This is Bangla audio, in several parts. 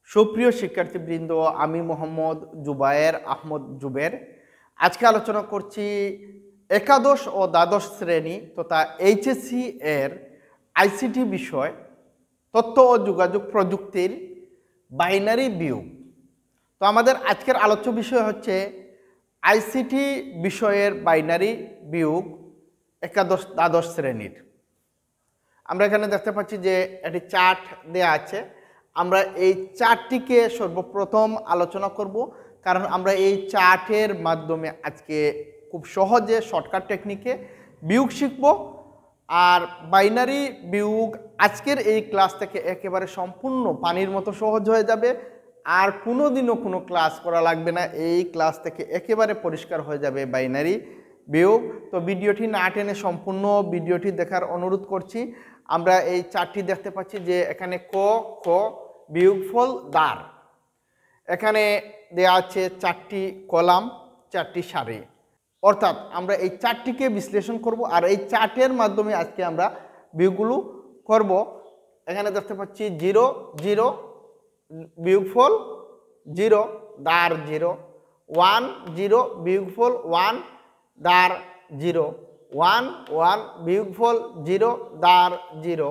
সুপ্রিয় শিক্ষার্থীবৃন্দ, আমি মোহাম্মদ জুবায়ের আহমদ জুবের। আজকে আলোচনা করছি একাদশ ও দ্বাদশ শ্রেণী তথা এইচএসসি এর আইসিটি বিষয় তথ্য ও যোগাযোগ প্রযুক্তির বাইনারি বিয়োগ। তো আমাদের আজকের আলোচ্য বিষয় হচ্ছে আইসিটি বিষয়ের বাইনারি বিয়োগ একাদশ দ্বাদশ শ্রেণীর। আমরা এখানে দেখতে পাচ্ছি যে একটি চার্ট দেয়া আছে। আমরা এই চার্টটিকে সর্বপ্রথম আলোচনা করব, কারণ আমরা এই চার্টের মাধ্যমে আজকে খুব সহজে শর্টকাট টেকনিকে বিয়োগ শিখব। আর বাইনারি বিয়োগ আজকের এই ক্লাস থেকে একেবারে সম্পূর্ণ পানির মতো সহজ হয়ে যাবে, আর কোনোদিনও কোনো ক্লাস করা লাগবে না। এই ক্লাস থেকে একেবারে পরিষ্কার হয়ে যাবে বাইনারি বিয়োগ। তো ভিডিওটি না টেনে সম্পূর্ণ ভিডিওটি দেখার অনুরোধ করছি। আমরা এই চারটি দেখতে পাচ্ছি যে এখানে ক খ বিয়োগফল দ্বার, এখানে দেয়া আছে চারটি কলাম, চারটি সারি, অর্থাৎ আমরা এই চারটিকে বিশ্লেষণ করব আর এই চার্টের মাধ্যমে আজকে আমরা বিয়োগগুলো করব। এখানে দেখতে পাচ্ছি 0 0 বিয়োগফল 0 দ্বার 0, 1 0 বিয়োগফল 1 দ্বার 0, 1 1 বিয়োগফল 0 দ্বার 0,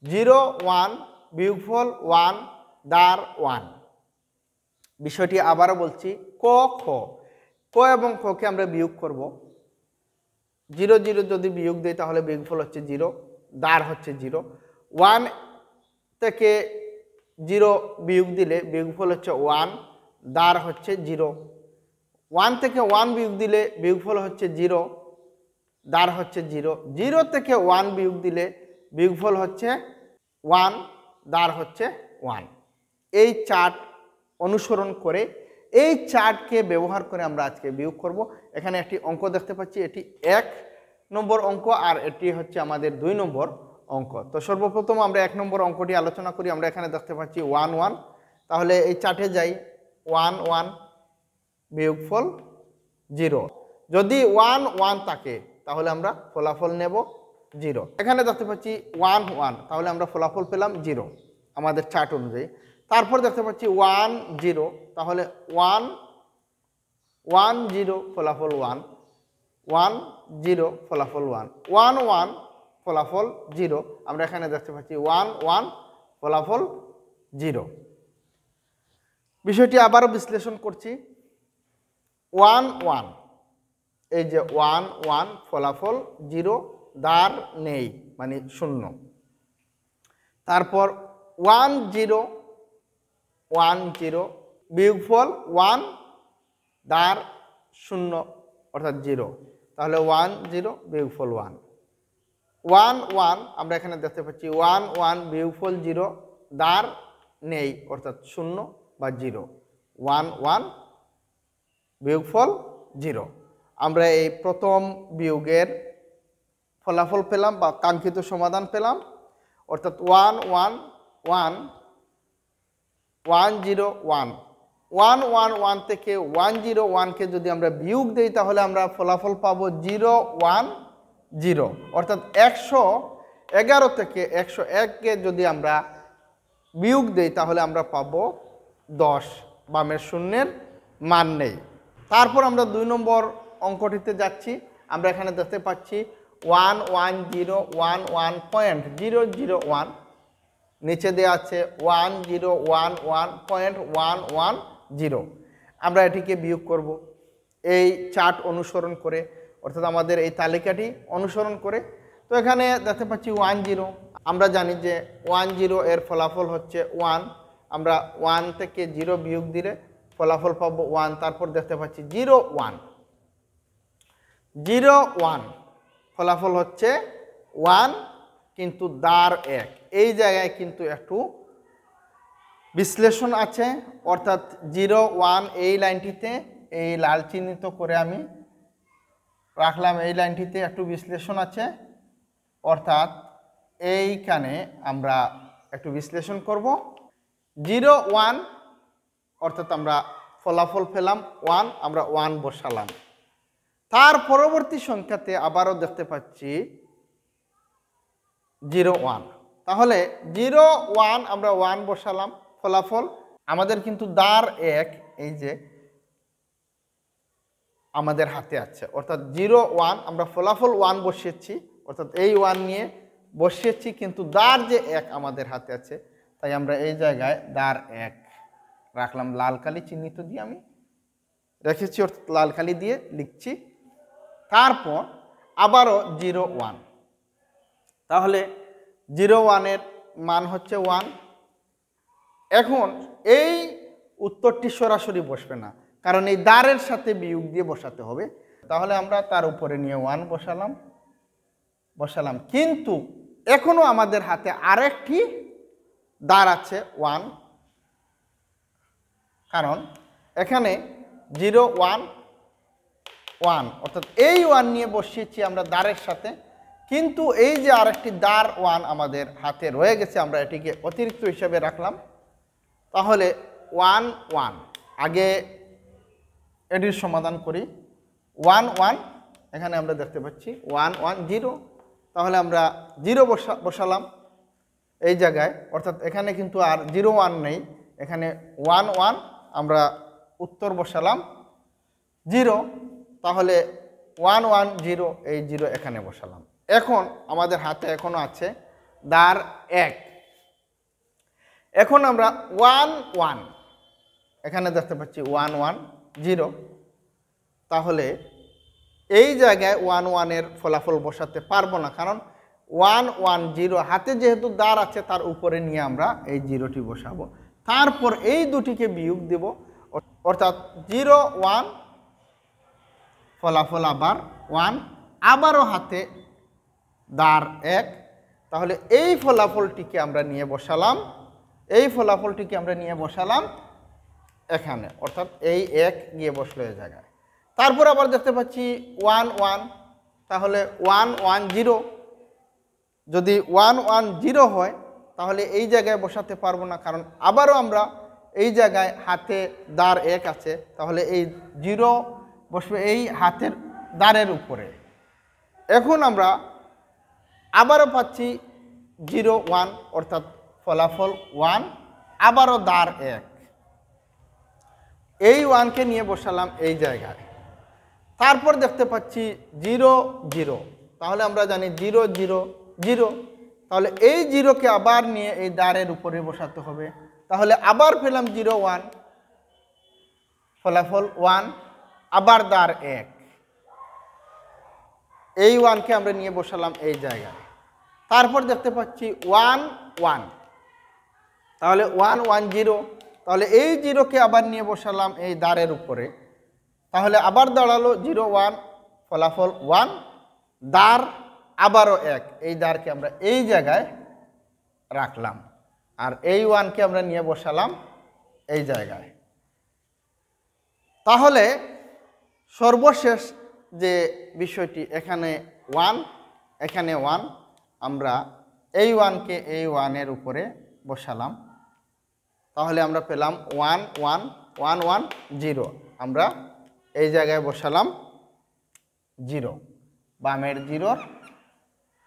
0 1 বিয়োগফল 1 দ্বার 1। বিষয়টি আবারও বলছি, ক খ, ক এবং খকে আমরা বিয়োগ করব। 0 0 যদি বিয়োগ দেই তাহলে বিয়োগফল হচ্ছে 0, দ্বার হচ্ছে 0। 1 থেকে 0 বিয়োগ দিলে বিয়োগফল হচ্ছে 1, দ্বার হচ্ছে 0। 1 থেকে 1 বিয়োগ দিলে বিয়োগফল হচ্ছে 0, দ্বার হচ্ছে 0। 0 থেকে 1 বিয়োগ দিলে বিয়োগফল হচ্ছে 1, দ্বার হচ্ছে 1। এই চার্ট অনুসরণ করে, এই চার্টকে ব্যবহার করে আমরা আজকে বিয়োগ করব। এখানে একটি অঙ্ক দেখতে পাচ্ছি, এটি 1 নম্বর অঙ্ক আর এটি হচ্ছে আমাদের 2 নম্বর অঙ্ক। তো সর্বপ্রথম আমরা 1 নম্বর অঙ্কটি আলোচনা করি। আমরা এখানে দেখতে পাচ্ছি 1 1, তাহলে এই চার্টে যাই 1 1 বিয়োগফল 0। যদি 1 1 থাকে তাহলে আমরা ফলাফল নেব 0। এখানে দেখতে পাচ্ছি 1 1, তাহলে আমরা ফলাফল পেলাম 0 আমাদের চার্ট অনুযায়ী। তারপর দেখতে পাচ্ছি 1 0, তাহলে 1 1 0 ফলাফল 1, 1 0 ফলাফল 1, 1 1 ফলাফল 0। আমরা এখানে দেখতে পাচ্ছি 1 1 ফলাফল 0। বিষয়টি আবারও বিশ্লেষণ করছি। 1 1, এই যে 1 1 ফলাফল 0, দ্বার নেই মানে 0। তারপর 1 0 1 0 বিয়োগফল 1, দ্বার 0 অর্থাৎ 0, তাহলে 1 0 বিয়োগফল 1। 1 1 আমরা এখানে দেখতে পাচ্ছি 1 1 বিয়োগফল 0, দ্বার নেই অর্থাৎ 0 বা 0, 1 1 বিয়োগফল 0। আমরা এই প্রথম বিয়োগের ফলাফল পেলাম বা কাঙ্ক্ষিত সমাধান পেলাম, অর্থাৎ 1 1 1 1 0 1, 1 1 1 থেকে 1 0 1কে যদি আমরা বিয়োগ দেই তাহলে আমরা ফলাফল পাবো 0 1 0, অর্থাৎ 111 থেকে 101কে যদি আমরা বিয়োগ দেই তাহলে আমরা পাবো 10, বামের শূন্যের মান নেই। তারপর আমরা 2 নম্বর অঙ্কটিতে যাচ্ছি। আমরা এখানে দেখতে পাচ্ছি 1 1 0 1 1.001, নিচে দেওয়া আছে 1 0 1 1.110। আমরা এটিকে বিয়োগ করব এই চার্ট অনুসরণ করে, অর্থাৎ আমাদের এই তালিকাটি অনুসরণ করে। তো এখানে দেখতে পাচ্ছি 1 0, আমরা জানি যে 1 0 এর ফলাফল হচ্ছে 1, আমরা 1 থেকে 0 বিয়োগ দিলে ফলাফল পাবো 1। তারপর দেখতে পাচ্ছি 0 1 0 1 ফলাফল হচ্ছে 1, কিন্তু দ্বার 1। এই জায়গায় কিন্তু একটু বিশ্লেষণ আছে, অর্থাৎ 0 1 এই লাইনটিতে, এই লাল চিহ্নিত করে আমি রাখলাম, এই লাইনটিতে একটু বিশ্লেষণ আছে, অর্থাৎ এইখানে আমরা একটু বিশ্লেষণ করব। 0 1 অর্থাৎ আমরা ফলাফল পেলাম 1, আমরা 1 বসালাম। তার পরবর্তী সংখ্যাতে আবারও দেখতে পাচ্ছি 0 1, তাহলে 0 1 আমরা 1 বসালাম, ফলাফল আমাদের কিন্তু দাঁড় 1 এই যে আমাদের হাতে আছে, অর্থাৎ 0 1 আমরা ফলাফল 1 বসিয়েছি, অর্থাৎ এই 1 নিয়ে বসিয়েছি, কিন্তু দাঁড় যে 1 আমাদের হাতে আছে, তাই আমরা এই জায়গায় দাঁড় 1 রাখলাম। লাল কালি চিহ্নিত দিয়ে আমি রেখেছি, অর্থাৎ লাল কালি দিয়ে লিখছি। তারপর আবারও 0 1, তাহলে 0 1 এর মান হচ্ছে 1। এখন এই উত্তরটি সরাসরি বসবে না, কারণ এই দাঁড়ের সাথে বিয়োগ দিয়ে বসাতে হবে। তাহলে আমরা তার উপরে নিয়ে 1 বসালাম, কিন্তু এখনো আমাদের হাতে আরেকটি দাঁড় আছে 1, কারণ এখানে 0 1 1, অর্থাৎ এই 1 নিয়ে বসিয়েছি আমরা দাঁড়ের সাথে, কিন্তু এই যে আরেকটি দাঁড় 1 আমাদের হাতে রয়ে গেছে, আমরা এটিকে অতিরিক্ত হিসাবে রাখলাম। তাহলে 1 1, আগে এটির সমাধান করি। 1 1, এখানে আমরা দেখতে পাচ্ছি 1 1 0, তাহলে আমরা 0 বসালাম এই জায়গায়, অর্থাৎ এখানে কিন্তু আর 0 1 নেই, এখানে 1 1 আমরা উত্তর বসালাম 0, তাহলে 1 1 0, এই 0 এখানে বসালাম। এখন আমাদের হাতে এখনো আছে দাঁড় 1। এখন আমরা 1 1, এখানে দেখতে পাচ্ছি 1 1 0, তাহলে এই জায়গায় 1 1 এর ফলাফল বসাতে পারবো না, কারণ 1 1 0 হাতে যেহেতু দাঁড় আছে, তার উপরে নিয়ে আমরা এই 0টি বসাবো। তারপর এই দুটিকে বিয়োগ দেব, অর্থাৎ 0 1, ফলাফল আবার 1, আবারও হাতে দাঁড় 1, তাহলে এই ফলাফলটিকে আমরা নিয়ে বসালাম এখানে, অর্থাৎ এই 1 গিয়ে বসলো এই জায়গায়। তারপর আবার দেখতে পাচ্ছি 1 1, তাহলে 1 1 0, যদি 1 1 0 হয় তাহলে এই জায়গায় বসাতে পারবো না, কারণ আবারও আমরা এই জায়গায় হাতে দাঁড় 1 আছে, তাহলে এই 0 বসবে এই হাতের দাঁড়ের উপরে। এখন আমরা আবারও পাচ্ছি 0 1, অর্থাৎ ফলাফল 1, আবারও দাঁড় 1, এই 1কে নিয়ে বসালাম এই জায়গায়। তারপর দেখতে পাচ্ছি 0 0, তাহলে আমরা জানি 0 0 0, তাহলে এই 0কে আবার নিয়ে এই দাঁড়ের উপরে বসাতে হবে, তাহলে আবার পেলাম 0 1, ফলাফল 1, আবার দাঁড় 1, এই 1কে আমরা নিয়ে বসালাম এই জায়গায়। তারপর দেখতে পাচ্ছি 1 1, তাহলে 1 1 0, তাহলে এই 0কে আবার নিয়ে বসালাম এই দাঁড়ের উপরে, তাহলে আবার দাঁড়ালো 0 1, ফলাফল 1, দাঁড় আবারও 1, এই দাঁড়কে আমরা এই জায়গায় রাখলাম, আর এই 1কে আমরা নিয়ে বসালাম এই জায়গায়। তাহলে সর্বশেষ যে বিষয়টি, এখানে 1 এখানে 1, আমরা এই 1কে এই 1 এর উপরে বসালাম, তাহলে আমরা পেলাম 1 1 1 1 0, আমরা এই জায়গায় বসালাম 0, বামের 0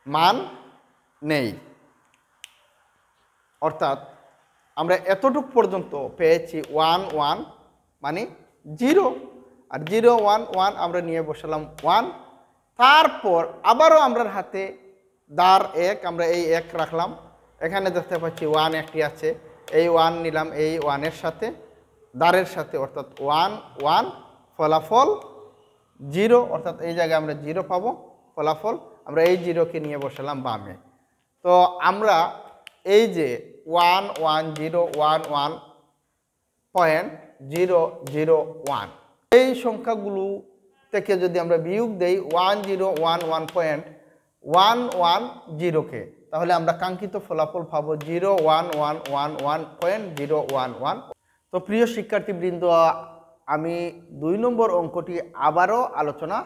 মান নেই, অর্থাৎ আমরা এতটুক পর্যন্ত পেয়েছি 1 1 মানে 0, আর 0 1 1 আমরা নিয়ে বসালাম 1, তারপর আবারও আমরা হাতে দাঁড় 1, আমরা এই 1 রাখলাম, এখানে দেখতে পাচ্ছি 1 একটি আছে, এই 1 নিলাম এই 1 এর সাথে দাঁড়ের সাথে, অর্থাৎ 1 1, ফলাফল 0, অর্থাৎ এই জায়গায় আমরা 0 পাবো ফলাফল, আমরা এই 0কে নিয়ে বসালাম বামে। তো আমরা এই যে 1 1 0 1 1.001, এই সংখ্যাগুলো থেকে যদি আমরা বিয়োগ দেই 1011.110কে, তাহলে আমরা কাঙ্ক্ষিত ফলাফল পাবো 01111.011। তো প্রিয় শিক্ষার্থীবৃন্দ, আমি 2 নম্বর অঙ্কটি আবারও আলোচনা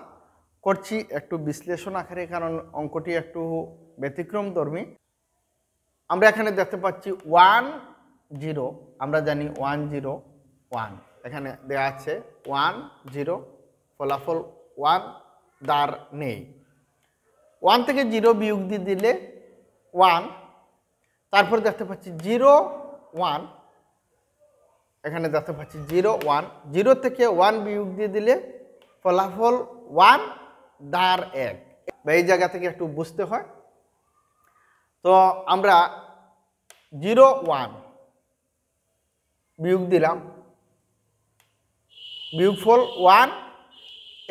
করছি একটু বিশ্লেষণ আকারে, কারণ অঙ্কটি একটু ব্যতিক্রমধর্মী। আমরা এখানে দেখতে পাচ্ছি 1 0, আমরা জানি 1 0 1, এখানে দেয়া আছে 1 0, ফলাফল 1, দাঁড় নেই। 1 থেকে 0 বিয়োগ দিয়ে দিলে 1, তারপর দেখতে পাচ্ছি 0 1, এখানে দেখতে পাচ্ছি 0 1, 0 থেকে 1 বিয়োগ দিয়ে দিলে ফলাফল 1 দ্বার 1। এই জায়গা থেকে একটু বুঝতে হয়। তো আমরা 0 1 বিয়োগ দিলাম, বিয়োগফল 1,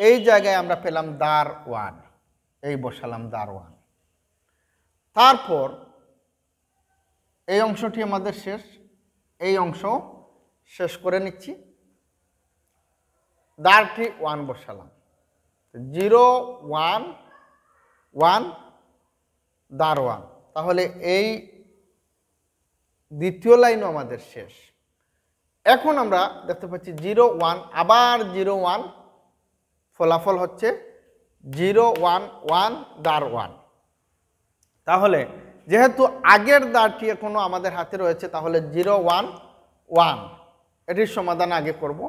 এই জায়গায় আমরা পেলাম দ্বার 1, এই বসালাম দ্বার 1। তারপর এই অংশটি আমাদের শেষ, এই অংশ শেষ করে নিচ্ছি, দ্বারটি 1 বসালাম, 0 1 1 দ্বার 1। তাহলে এই দ্বিতীয় লাইনও আমাদের শেষ। এখন আমরা দেখতে পাচ্ছি 0 1, আবার 0 1, ফলাফল হচ্ছে 0 1 1 দ্বার 1। তাহলে যেহেতু আগের দ্বারটি এখনো আমাদের হাতে রয়েছে, তাহলে 0 1 1 এটির সমাধান আগে করব।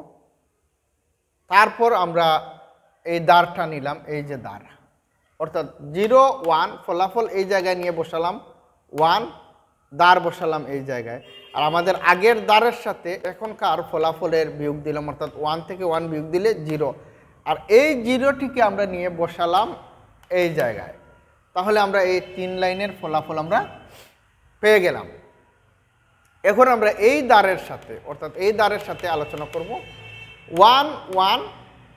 তারপর আমরা এই দ্বারটা নিলাম, এই যে দ্বার, অর্থাৎ 0 1 ফলাফল এই জায়গায় নিয়ে বসালাম, 1 দ্বার বসালাম এই জায়গায়। আর আমাদের আগের দ্বারের সাথে এখনকার ফলাফলের বিয়োগ দিলাম, অর্থাৎ 1 থেকে 1 বিয়োগ দিলে 0। আর এই 0টিকে আমরা নিয়ে বসালাম এই জায়গায়। তাহলে আমরা এই 3 লাইনের ফলাফল আমরা পেয়ে গেলাম। এখন আমরা এই দ্বারের সাথে, অর্থাৎ এই দ্বারের সাথে আলোচনা করব। 1 1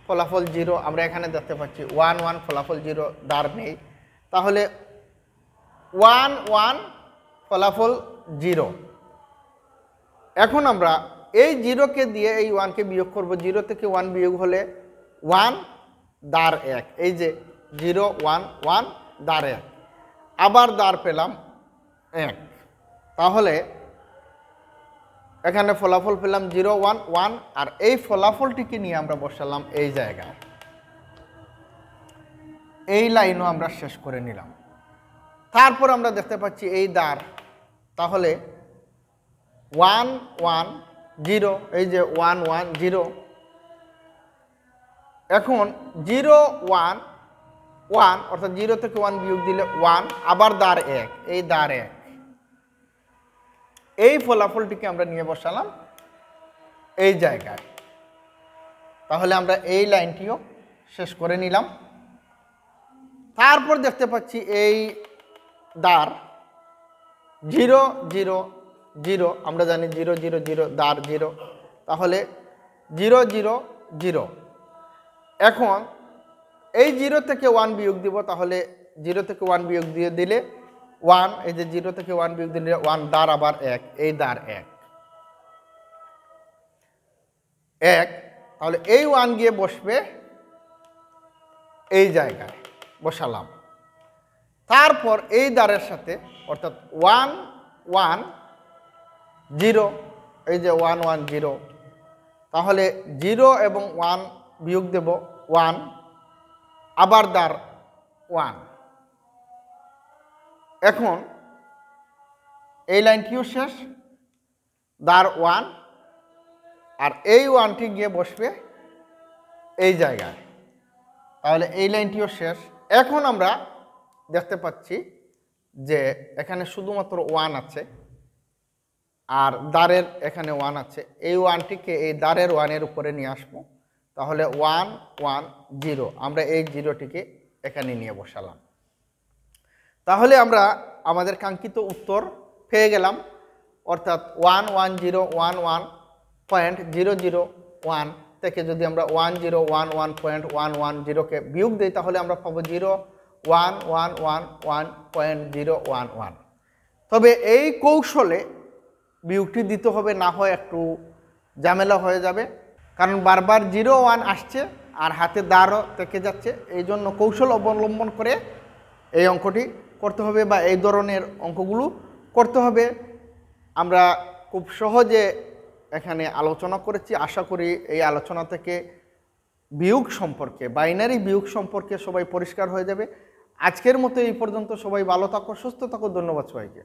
ফলাফল 0, আমরা এখানে দেখতে পাচ্ছি 1 1 ফলাফল 0, দ্বার নেই। তাহলে 1 1 ফলাফল 0। এখন আমরা এই 0কে দিয়ে এই 1কে বিয়োগ করব। 0 থেকে 1 বিয়োগ হলে 1 দ্বার 1, এই যে 0 1 1 দ্বার 1, আবার দ্বার পেলাম 1। তাহলে এখানে ফলাফল পেলাম 0 1 1, আর এই ফলাফলটিকে নিয়ে আমরা বসালাম এই জায়গায়। এই লাইনও আমরা শেষ করে নিলাম। তারপর আমরা দেখতে পাচ্ছি এই দ্বার, তাহলে 1 1 0, এই যে 1 1 0। এখন 0 1 1, অর্থাৎ 0 থেকে 1 বিয়োগ দিলে 1, আবার দ্বার 1, এই দ্বার 1। এই ফলাফলটিকে আমরা নিয়ে বসালাম এই জায়গায়। তাহলে আমরা এই লাইনটিও শেষ করে নিলাম। তারপর দেখতে পাচ্ছি এই দ্বার 0 0 0, আমরা জানি 0 0 0 দ্বার 0। তাহলে 0 0 0। এখন এই 0 থেকে 1 বিয়োগ দিব, তাহলে 0 থেকে 1 বিয়োগ দিয়ে দিলে 1, এই যে 0 থেকে 1 বিয়োগ দিলে 1 দ্বার আবার 1, এই দ্বার 1 1। তাহলে এই 1 গিয়ে বসবে এই জায়গায়, বসালাম। তারপর এই দ্বারের সাথে, অর্থাৎ 1 1 0, এই যে 1 1 0। তাহলে 0 এবং 1 বিয়োগ দেব 1, আবার দ্বার 1। এখন এই লাইনটিও শেষ, দ্বার 1, আর এই 1টি গিয়ে বসবে এই জায়গায়। তাহলে এই লাইনটিও শেষ। এখন আমরা দেখতে পাচ্ছি যে এখানে শুধুমাত্র 1 আছে, আর দ্বারের এখানে 1 আছে। এই 1টিকে এই দ্বারের 1-এর উপরে নিয়ে আসবো। তাহলে 1 1 0, আমরা এই 0টিকে এখানে নিয়ে বসালাম। তাহলে আমরা আমাদের কাঙ্ক্ষিত উত্তর পেয়ে গেলাম, অর্থাৎ 1 1 0 1 1.001 থেকে যদি আমরা 1011.110কে বিয়োগ দিই, তাহলে আমরা পাবো 0.1111.011। তবে এই কৌশলে বিয়োগটি দিতে হবে, না হয় একটু ঝামেলা হয়ে যাবে, কারণ বারবার 0 1 আসছে আর হাতে দ্বারও থেকে যাচ্ছে। এই জন্য কৌশল অবলম্বন করে এই অঙ্কটি করতে হবে, বা এই ধরনের অঙ্কগুলো করতে হবে। আমরা খুব সহজে এখানে আলোচনা করেছি। আশা করি এই আলোচনা থেকে বিয়োগ সম্পর্কে, বাইনারি বিয়োগ সম্পর্কে সবাই পরিষ্কার হয়ে যাবে। আজকের মতো এই পর্যন্ত। সবাই ভালো থাকো, সুস্থ থাকো। ধন্যবাদ সবাইকে।